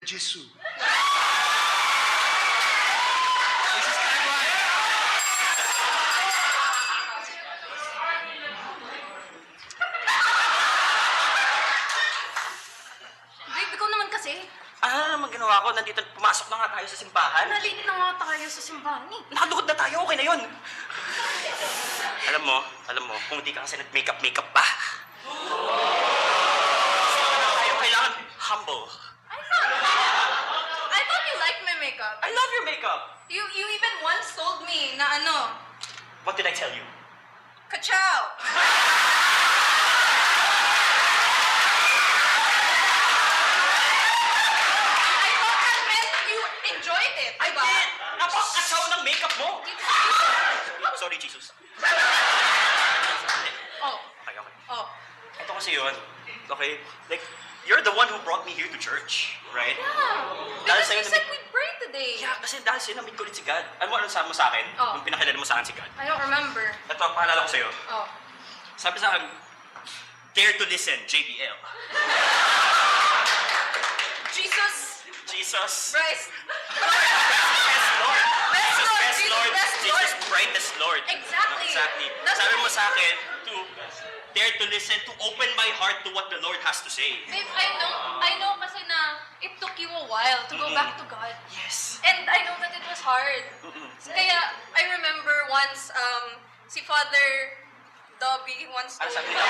Jesus. Babe, ikaw naman kasi. Ano naman ginawa ko? Nandito, pumasok na nga tayo sa simbahan. Nalate na nga tayo sa simbahan eh. Nakaluhod na tayo, okay na yun. Alam mo, kung di ka kasi nag-makeup pa. Tayo kailangan humble. I thought you liked my makeup. I love your makeup. You even once told me na ano, What did I tell you? kachow. I thought that meant you enjoyed it, I diba? did! Napakasaw ng makeup mo! Sorry, Jesus. Oh, Okay. oh. Ito kasi yun. Okay? Like, you're the one who brought me here to church, right? Yeah. Dahil Because sa'yo you said we'd pray today. Yeah, kasi dahil sa'yo na-meet ko rin si God. Ano mo sabi mo sa akin? Oh. Nung pinakilala mo sa akin si God. I don't remember. Ito, paalala ko sa'yo. Oh. Sabi sa akin, dare to listen, JBL. Jesus. Jesus. Bryce. Best Lord. Best Jesus, Lord. best Jesus, Lord. best Jesus, Lord. brightest Lord. Exactly. Exactly. That's Sabi what mo I- sa akin, to dare to listen, to open my heart to what the Lord has to say. Babe, I know kasi na it took you a while to go back to God. Yes. And I know that it was hard. Kaya, I remember once, si Father Dobby once Ano told sabi me, nila?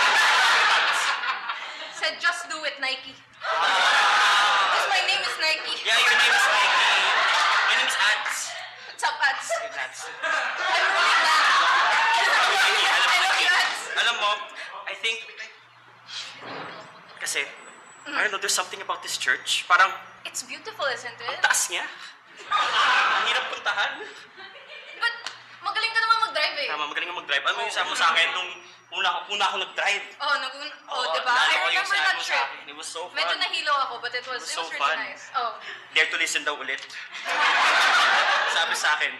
said, just do it, Nike. Because my name is Nike. Yeah, your name is Nike. My name is Ads. What's up, Ads? Ads. I'm really glad. I love you, Ads. Alam mo, I think, kasi, I don't know, there's something about this church. Parang, It's beautiful, isn't ang it? taas niya. Ang hirap puntahan. But, magaling ka naman mag-drive eh. Tama, magaling nga mag-drive. Ano yung sabi mo sa akin nung una ako nag-drive? Diba? I Lalo ko yung remember sabi that mo sa trip. akin. It was so fun. Medyo nahilo ako, but it was so really fun. nice. Oh. Dare to listen daw ulit. Sabi sa akin,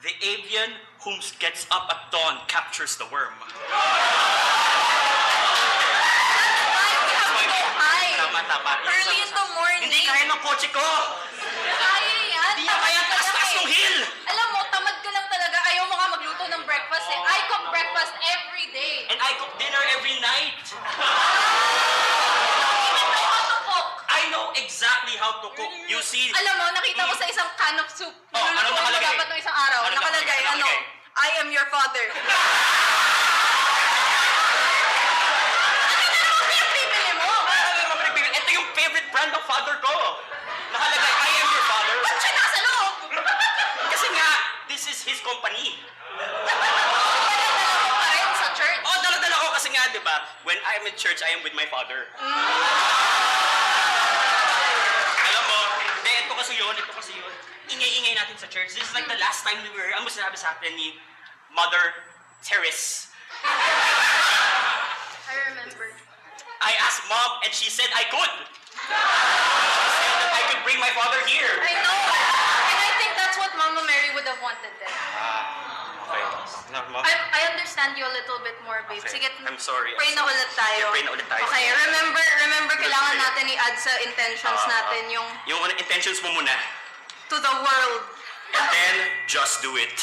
the avian whom gets up at dawn captures the worm. Tama. Early in the morning. Hindi kaya ng kotse ko! Kaya yan. Hindi na kaya taas-taas ng hill! Alam mo, tamad ka lang talaga. Ayaw mo nga magluto ng breakfast eh. I cook breakfast every day. And I cook dinner every night. Even know how to cook. I know exactly how to cook. You see, Alam mo, nakita ko sa isang can of soup. Oh, ano Nilulutuin mo nakalagay? dapat ng isang araw. Ano Nakalagay, nakalagay? I am your father. Bibili mo. ito yung favorite brand ng father ko. Nakalagay, I am your father. Ba't siya nasa loob? Kasi nga, this is his company. Dala-dala mo pa rin sa church. Oh, dala-dala ko kasi nga, di ba? When I am in church, I am with my father. Alam mo, hindi, ito kasi yun. Ingay-ingay natin sa church. This is like the last time we were, ano mo sinabi sa atin ni Mother Terrace. I remember. I asked Mom and she said I could. She said that I could bring my father here. I know. And I think that's what Mama Mary would have wanted then. Okay. Normal. I understand you a little bit more, babe. Okay. Sige, I'm sorry. pray na ulit tayo. Yeah, pray na ulit tayo. Okay, remember kailangan natin i-add sa intentions natin yung Yung intentions mo muna. to the world. And then, just do it.